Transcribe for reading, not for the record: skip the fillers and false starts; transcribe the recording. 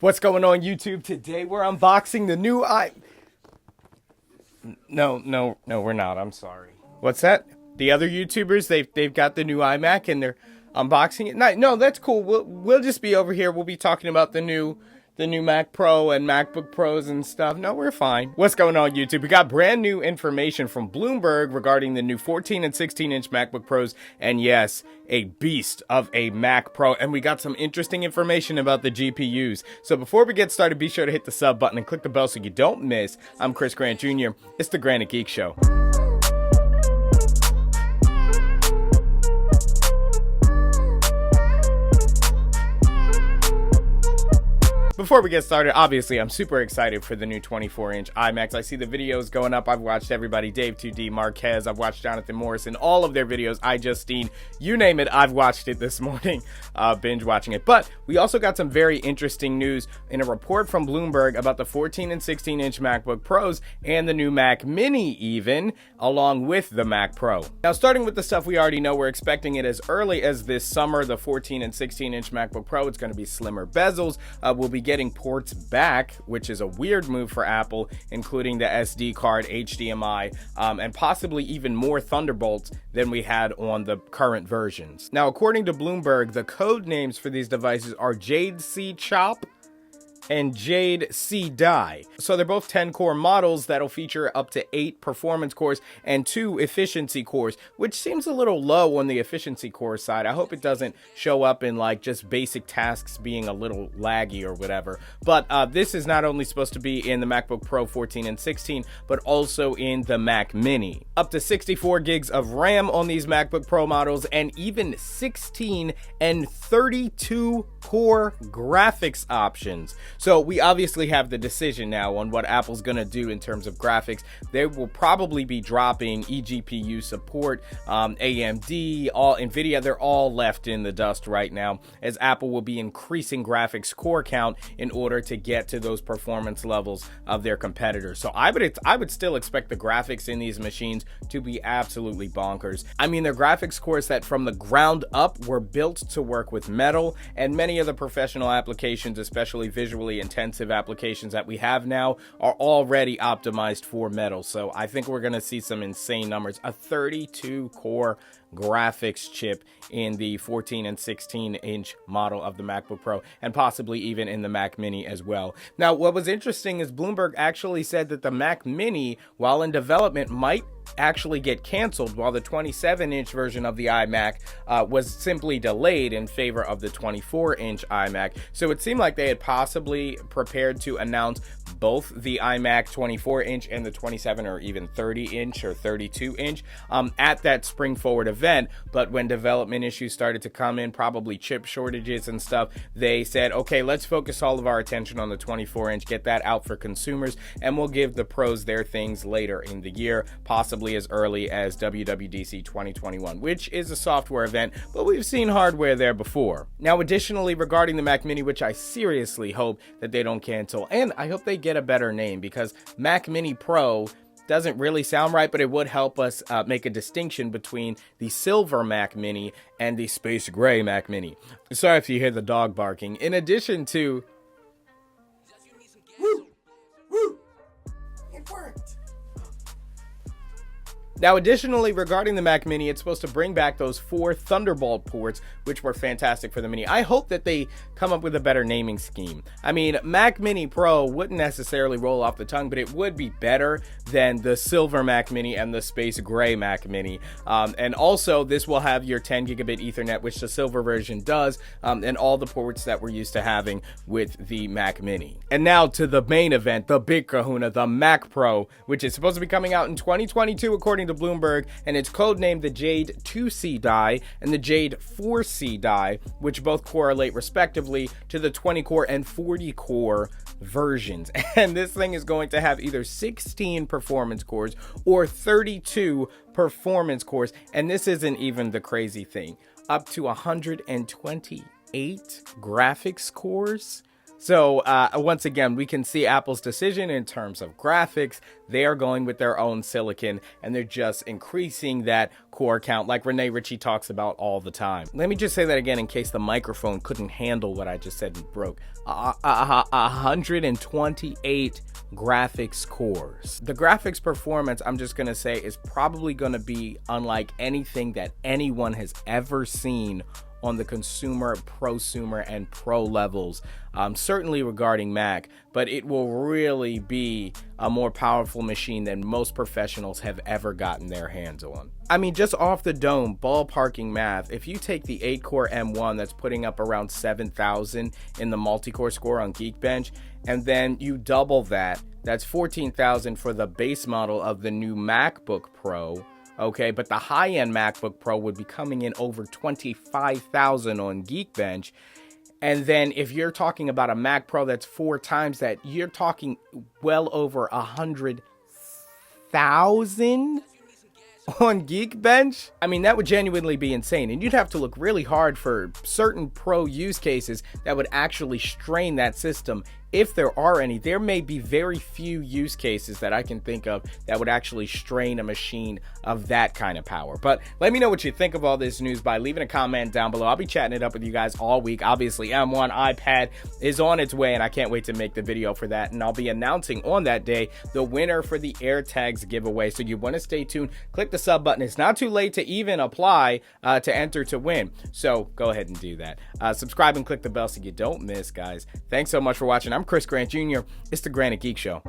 What's going on YouTube? Today we're unboxing the new No, we're not. I'm sorry. What's that? The other YouTubers, they've got the new iMac and they're unboxing it. No, that's cool. We'll just be over here. We'll be talking about the new Mac Pro and MacBook Pros and stuff. No, we're fine. What's going on, YouTube? We got brand new information from Bloomberg regarding the new 14 and 16-inch MacBook Pros, and yes, a beast of a Mac Pro, and we got some interesting information about the GPUs. So before we get started, be sure to hit the sub button and click the bell so you don't miss. I'm Chris Grant Jr. It's the Granite Geek Show. Before we get started, obviously, I'm super excited for the new 24-inch iMacs. I see the videos going up. I've watched everybody, Dave 2D, Marquez. I've watched Jonathan Morrison, all of their videos. iJustine, you name it, I've watched it this morning, binge watching it. But we also got some very interesting news in a report from Bloomberg about the 14 and 16-inch MacBook Pros and the new Mac Mini even, along with the Mac Pro. Now, starting with the stuff we already know, we're expecting it as early as this summer, the 14 and 16-inch MacBook Pro. It's going to be slimmer bezels. We'll be getting ports back, which is a weird move for Apple, including the SD card, HDMI, and possibly even more Thunderbolts than we had on the current versions. Now, according to Bloomberg, the code names for these devices are Jade C Chop and Jade C Die. So they're both 10-core models that'll feature up to 8 performance cores and 2 efficiency cores, which seems a little low on the efficiency core side. I hope it doesn't show up in like just basic tasks being a little laggy or whatever. But this is not only supposed to be in the MacBook Pro 14 and 16, but also in the Mac Mini. Up to 64 gigs of RAM on these MacBook Pro models, and even 16 and 32 core graphics options. So we obviously have the decision now on what Apple's going to do in terms of graphics. They will probably be dropping eGPU support, AMD, all NVIDIA. They're all left in the dust right now, as Apple will be increasing graphics core count in order to get to those performance levels of their competitors. So I would still expect the graphics in these machines to be absolutely bonkers. I mean, they're graphics cores that from the ground up were built to work with metal, and many of the professional applications, especially visually intensive applications that we have now, are already optimized for metal. So I think we're going to see some insane numbers. A 32 core graphics chip in the 14 and 16-inch model of the MacBook Pro, and possibly even in the Mac Mini as well. Now, what was interesting is Bloomberg actually said that the Mac Mini, while in development, might actually get canceled, while the 27-inch version of the iMac was simply delayed in favor of the 24-inch iMac. So it seemed like they had possibly prepared to announce both the iMac 24-inch and the 27 or even 30-inch or 32-inch at that spring forward event. But when development issues started to come in, probably chip shortages and stuff, they said, okay, let's focus all of our attention on the 24-inch, get that out for consumers, and we'll give the pros their things later in the year, possibly as early as WWDC 2021, which is a software event, but we've seen hardware there before. Now, additionally, regarding the Mac Mini, which I seriously hope that they don't cancel, and I hope they get a better name, because Mac Mini Pro doesn't really sound right, but it would help us make a distinction between the silver Mac Mini and the space gray Mac Mini. Sorry if you hear the dog barking. In addition to... Woo! Woo! It worked! Now, additionally, regarding the Mac Mini, it's supposed to bring back those 4 Thunderbolt ports, which were fantastic for the Mini. I hope that they come up with a better naming scheme. I mean, Mac Mini Pro wouldn't necessarily roll off the tongue, but it would be better than the silver Mac Mini and the space gray Mac Mini. And also, this will have your 10 gigabit Ethernet, which the silver version does, and all the ports that we're used to having with the Mac Mini. And now to the main event, the big kahuna, the Mac Pro, which is supposed to be coming out in 2022, according to Bloomberg, and it's codenamed the Jade 2C die and the Jade 4C die, which both correlate respectively to the 20-core and 40-core versions. And this thing is going to have either 16 performance cores or 32 performance cores, and this isn't even the crazy thing. Up to 128 graphics cores. So once again, we can see Apple's decision in terms of graphics. They are going with their own silicon, and they're just increasing that core count like Rene Ritchie talks about all the time. Let me just say that again in case the microphone couldn't handle what I just said and broke. 128 graphics cores. The graphics performance, I'm just gonna say, is probably gonna be unlike anything that anyone has ever seen on the consumer, prosumer, and pro levels, certainly regarding Mac, but it will really be a more powerful machine than most professionals have ever gotten their hands on. I mean, just off the dome, ballparking math, if you take the 8-core M1 that's putting up around 7,000 in the multi-core score on Geekbench, and then you double that, that's 14,000 for the base model of the new MacBook Pro. Okay, but the high-end MacBook Pro would be coming in over 25,000 on Geekbench. And then if you're talking about a Mac Pro that's 4 times that, you're talking well over 100,000 on Geekbench. I mean, that would genuinely be insane. And you'd have to look really hard for certain pro use cases that would actually strain that system. If there are any, there may be very few use cases that I can think of that would actually strain a machine of that kind of power. But let me know what you think of all this news by leaving a comment down below. I'll be chatting it up with you guys all week. Obviously, M1 iPad is on its way, and I can't wait to make the video for that. And I'll be announcing on that day the winner for the AirTags giveaway. So you want to stay tuned. Click the sub button. It's not too late to even apply to enter to win. So go ahead and do that. Subscribe and click the bell so you don't miss, guys. Thanks so much for watching. I'm Chris Grant Jr. It's the Granite Geek Show.